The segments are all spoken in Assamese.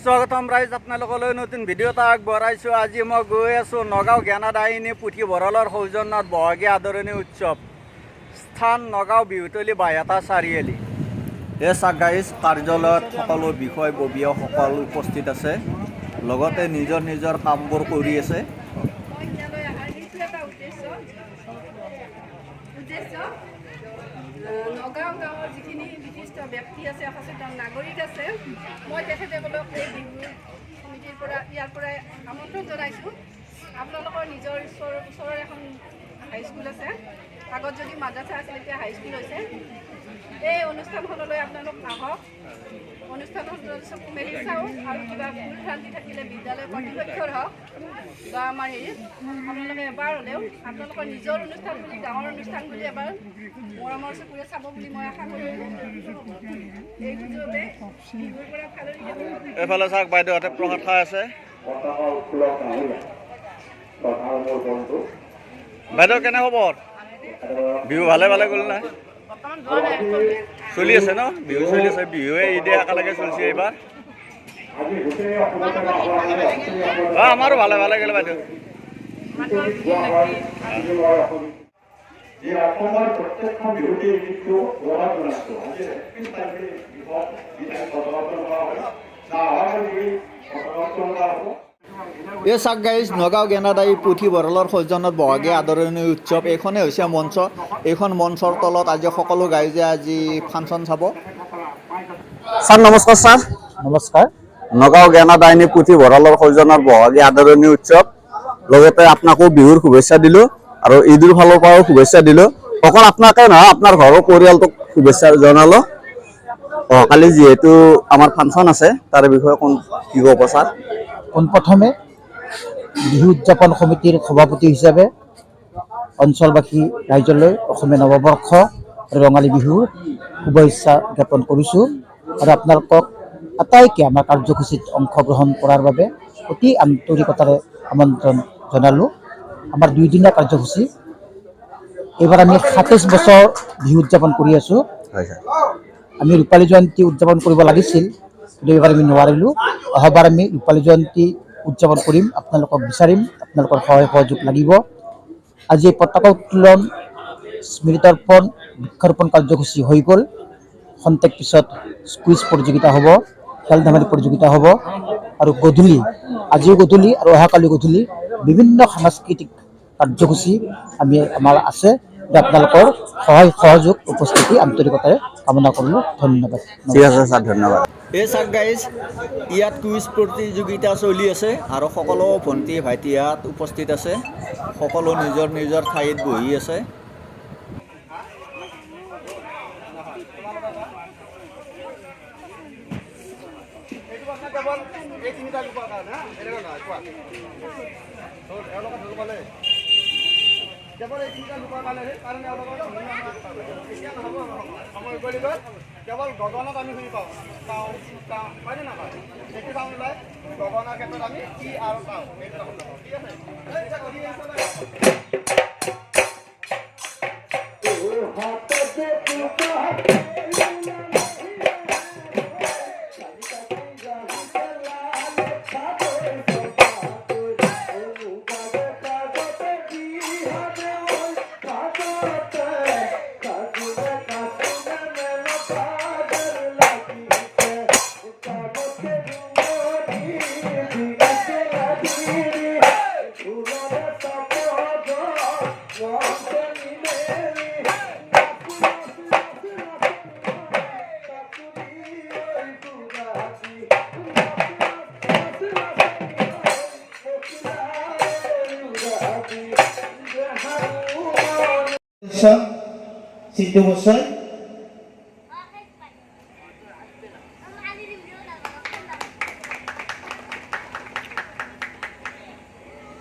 স্বাগতম ৰাইজ, আপোনালোকলৈ নতুন ভিডিঅ' এটা আগবঢ়াইছোঁ। আজি মই গৈ আছোঁ নগাঁও জ্ঞানদায়িনী পুথিভঁৰালৰ সৌজন্যত বহাগী আদৰণি উৎসৱ, স্থান নগাঁও বিহুতলী বাইহাটা চাৰিআলি। এই চাক গাইজ, কাৰ্যালয়ত সকলো বিষয়ববীয়া সকলো উপস্থিত আছে, লগতে নিজৰ নিজৰ কামবোৰ কৰি আছে। নগাঁও গাঁৱৰ যিখিনি বিশিষ্ট ব্যক্তি আছে, সচেতন নাগৰিক আছে, মই তেখেতসকলক এই বিহু সমিতিৰ পৰা ইয়াৰ পৰাই আমন্ত্ৰণ জনাইছোঁ। আপোনালোকৰ নিজৰ ওচৰৰ এখন হাইস্কুল আছে, আগত যদি মাদ্ৰাছা আছিল এতিয়া হাইস্কুল হৈছে। এই অনুষ্ঠানখনলৈ আপোনালোক আহক, অনুষ্ঠানখনলৈ চকু মেলি চাওক, আৰু কিবা ভুল ভ্ৰান্তি থাকিলে বিদ্যালয় কৰ্তৃপক্ষৰ হওক বা আমাৰ হেৰিত আপোনালোকে এবাৰ হ'লেও আপোনালোকৰ নিজৰ অনুষ্ঠান বুলি, গাঁৱৰ অনুষ্ঠান বুলি এবাৰ মৰমৰ চকুৰে চাব বুলি মই আশা কৰিছোঁ। এই সুযোগতে বিহুৰ পৰা ফালৰি এইফালে চাওক, বাইদেউহঁতে প্ৰসাদ খাই আছে। বাইদেউ কেনে খবৰ? বিহু ভালে ভালে গ'ল নাই? চলি আছে ন? বিহু চলি আছে, বিহুৱে ঈদে একেলগে চলিছে এইবাৰ। আমাৰো ভালে ভালে গ'ল বাইদেউ। এই চাক গাইজ, নগাঁও জ্ঞানদায়িনী পুথিভঁৰালৰ সৌজন্যত বহাগী আদৰণি উৎসৱ। এইখনেই হৈছে মঞ্চ। এইখন মঞ্চৰ তলত আজি সকলো গাইজে আজি ফাংচন চাব। ছাৰ নমস্কাৰ। ছাৰ নমস্কাৰ। নগাঁও জ্ঞানদায়িনী পুথিভঁৰালৰ সৌজন্যত বহাগী আদৰণি উৎসৱ, লগতে আপোনাকো বিহুৰ শুভেচ্ছা দিলোঁ আৰু ঈদৰ ফালৰ পৰাও শুভেচ্ছা দিলোঁ। অকল আপোনাকে নহয়, আপোনাৰ ঘৰৰ পৰিয়ালটোক শুভেচ্ছা জনালোঁ। কালি যিহেতু আমাৰ ফাংচন আছে, তাৰ বিষয়ে কি ক'ব ছাৰ? পোনপ্ৰথমে বিহু উদযাপন সমিতিৰ সভাপতি হিচাপে অঞ্চলবাসী ৰাইজলৈ অসমীয়া নৱবৰ্ষ আৰু ৰঙালী বিহুৰ শুভেচ্ছা জ্ঞাপন কৰিছোঁ, আৰু আপোনালোকক আটাইকে আমাৰ কাৰ্যসূচীত অংশগ্ৰহণ কৰাৰ বাবে অতি আন্তৰিকতাৰে আমন্ত্ৰণ জনালোঁ। আমাৰ 2 দিনীয়া কাৰ্যসূচী। এইবাৰ আমি 27 বছৰ বিহু উদযাপন কৰি আছোঁ। আমি ৰূপালী জয়ন্তী উদযাপন কৰিব লাগিছিল, কিন্তু এইবাৰ আমি নোৱাৰিলোঁ। অহাবাৰ আমি ৰূপালী জয়ন্তী উদযাপন কৰিম, আপোনালোকক বিচাৰিম, আপোনালোকৰ সহায় সহযোগ লাগিব। আজি পতাকা উত্তোলন, স্মৃতিতৰ্পণ, বৃক্ষৰোপণ কাৰ্যসূচী হৈ গ'ল। খন্তেক পিছত কুইজ প্ৰতিযোগিতা হ'ব, খেল ধেমালি প্ৰতিযোগিতা হ'ব, আৰু গধূলি, আজিও গধূলি আৰু অহাকালি গধূলি বিভিন্ন সাংস্কৃতিক কাৰ্যসূচী আমাৰ আছে। আপোনালোকৰ সহায় সহযোগ উপস্থিতি আন্তৰিকতাৰে কামনা কৰিলোঁ। ধন্যবাদ। ঠিক আছে ছাৰ, ধন্যবাদ। এই চাক গাইজ, ইয়াত কুইজ প্ৰতিযোগিতা চলি আছে আৰু সকলো ভণ্টি ভাইটি ইয়াত উপস্থিত আছে। সকলো নিজৰ নিজৰ ঠাইত বহি আছে। কেৱল গগনত আমি শুনি পাওঁ, হয়নে নহয়? সেইটো চাউণ্ড ওলাই গগনাৰ ক্ষেত্ৰত আমি কি আৰু পাওঁ, ঠিক আছে। সিদ্ধু গোসাই,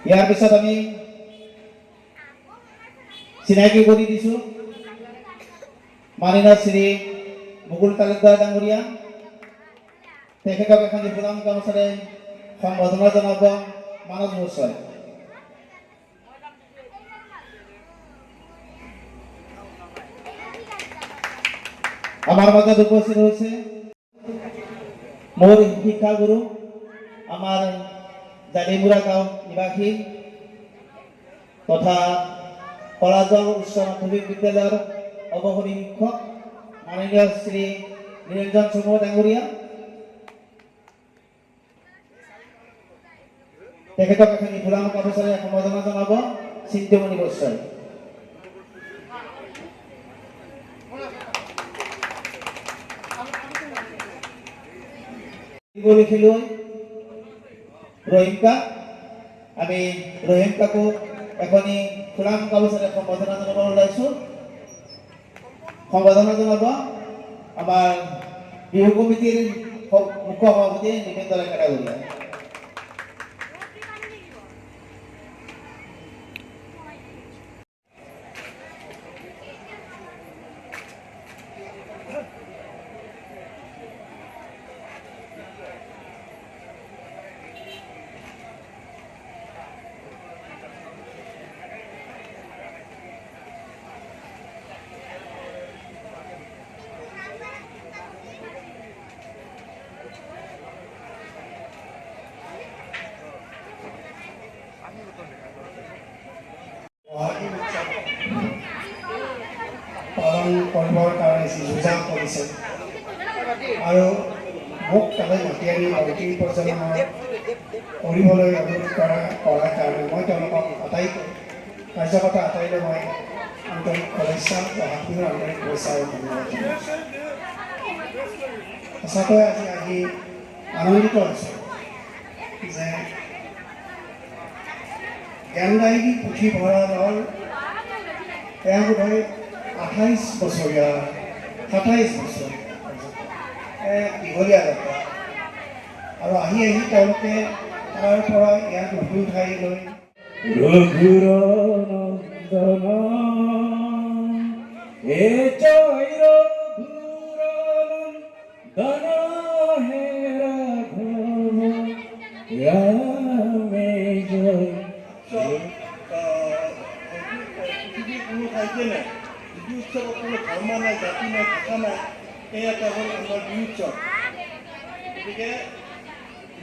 ইয়াৰ পিছত আমি চিনাকি কৰি দিছোঁ মাননীয় শ্ৰী মুকুল তালুকদাৰ ডাঙৰীয়া। তেখেতক এখন প্ৰদান কৰ্মচাৰী সম্বৰ্ধনা জনাব মানস গোসাই। আমাৰ মাজত উপস্থিত হয়েছে মোৰ শিক্ষাগুৰু আমাৰ জালিমুৰা গাঁও নিবাসী তথা কলাজল উচ্চ মাধ্যমিক বিদ্যালয়ৰ অৱসৰী শিক্ষক মাননীয় শ্ৰী নিৰঞ্জন চমুৱা ডাঙৰীয়া, তেখেতক এখন ফুলাম কাগজেৰে সম্বৰ্ধনা জনাব চিন্তামণি বৈশ্যই। খেলুৱৈ ৰহিমকা, আমি ৰহিমকাকো এখনি ফুলাম কাগজেৰে সম্বৰ্ধনা জনাব ওলাইছোঁ। সম্বৰ্ধনা জনাব আমাৰ বিহু কমিটিৰ মুখ্য সভাপতি নিকেন্দ্ৰ ডেকা। পালন কৰিবৰ কাৰণে যোজনা কৰিছে আৰু মোক তালৈ মাতি আনি অন্তিম প্ৰজন্মৰ কৰিবলৈ অনুৰোধ কৰাৰ কাৰণে মই তেওঁলোকক কাৰ্যকৰ্তা আটাইলৈ মই আন্তৰিক শুভেচ্ছা বহাগবিহুৰ আন্তৰিক শুভেচ্ছা আৰু ধন্যবাদ জনাইছোঁ। সঁচাকৈ আজি আনন্দিত আছোঁ যে জ্ঞানদায়িনী পুথিভঁৰালৰ এয়া বোধহয় 28 বছৰীয়া 27 বছৰ দীঘলীয়া যাত্ৰা আৰু আহি তেওঁলোকে তাৰ পৰা ইয়াত নতুন ঠাইলৈ কোনো ঠাইতে নাই। বিহু উৎসৱত কোনো ধৰ্ম নাই, জাতি নাই, ভাষা নাই, এই এটা হ'ল আমাৰ বিহু উৎসৱ। গতিকে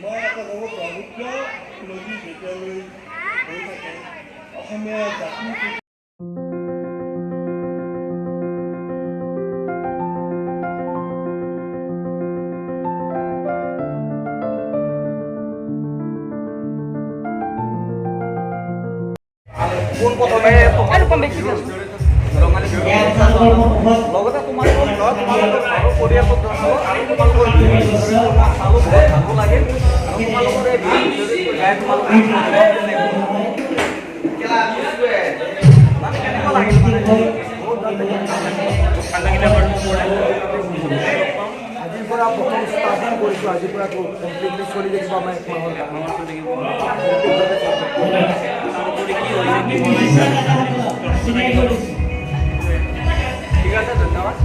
মই এটা বহুত ব্ৰহ্মপুত্ৰ নদী যেতিয়ালৈ হৈ থাকে অসমীয়া জাতি পোনপ্ৰথমে লগতে তোমালোকৰ ঘৰত তোমালোকৰ ঘৰৰ পৰিয়ালৰ ধৰণৰ আৰু তোমালোকৰ চালো বহুত ভালো লাগিল। তোমালোকৰ এই মানে কেনেকুৱা লাগিল আজিৰ পৰা প্ৰথম ষ্টাৰ্টিং কৰিছোঁ, আজিৰ পৰা কমপ্লিটলি চলি থাকিব আমাৰ এক মাহৰ ঠিক আছে, ধন্যবাদ।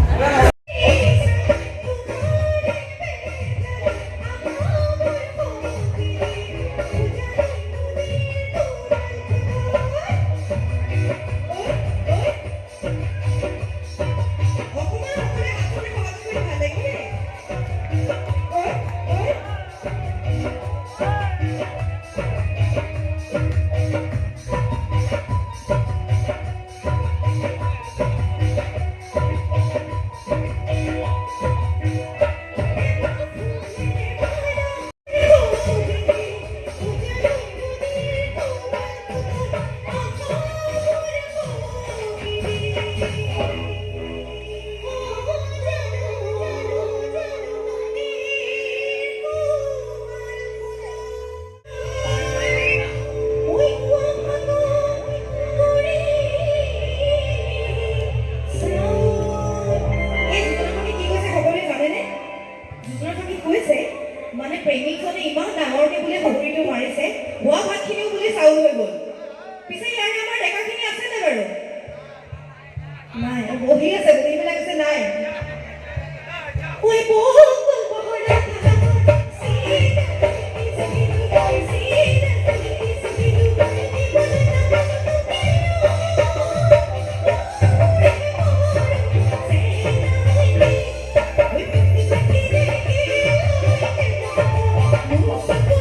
মানে প্ৰেমিকজনে ইমান ডাঙৰকে বোলে ভৰিটো মাৰিছে, হোৱা ভাতখিনিও বোলে চাউল হৈ গ'ল। পিছে ইয়াৰে আমাৰ ডেকাখিনি আছেনে বাৰু? নাই, বহি আছে, বহি পেলাই কৈছে নাই।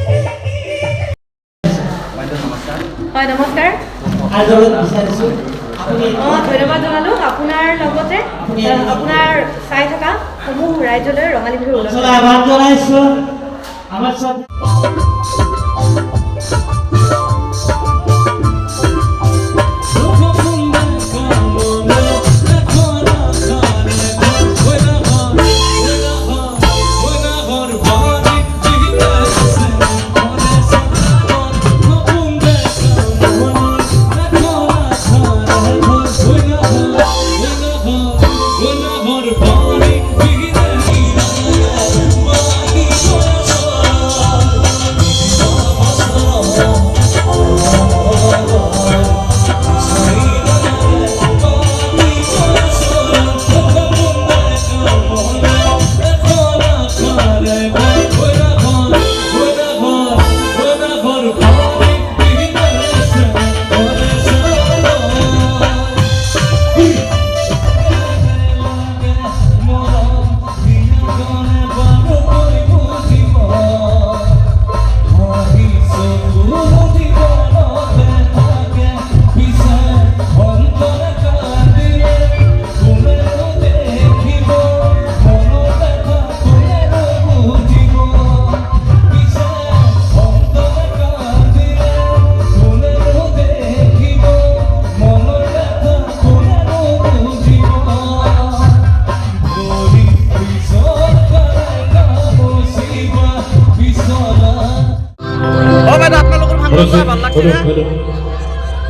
Thank you. হয় নমস্কাৰ ধন্যবাদ জনালোঁ আপোনাৰ লগতে আপোনাৰ চাই থকা সমূহ ৰাইজলৈ ৰঙালী বিহুৰ ভাল লাগছে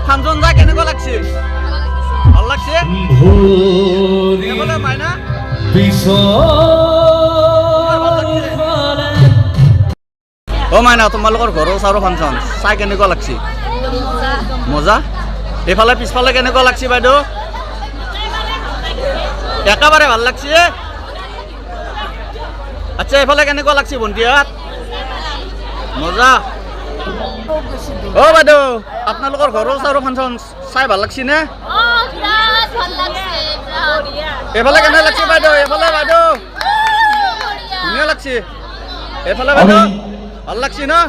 ফাংচন যাই কেনেকুৱা লাগছে ভাল লাগছে মাইনা মাইনা তোমালোকৰ ঘৰৰ ওচৰৰ ফাংচন চাই কেনেকুৱা লাগছে মজা এইফালে পিছফালে কেনেকুৱা লাগছে বাইদেউ একেবাৰে ভাল লাগছে আচ্ছা এইফালে কেনেকুৱা লাগছে ভণ্টিহাত মজা বাইদেউ আপোনালোকৰ ঘৰৰ ওচৰৰ ফাংচন চাই ভাল লাগছে নে এইফালে কেনে লাগছে বাইদেউ এইফালে বাইদেউ ধুনীয়া লাগছে এইফালে বাইদেউ ভাল লাগছে না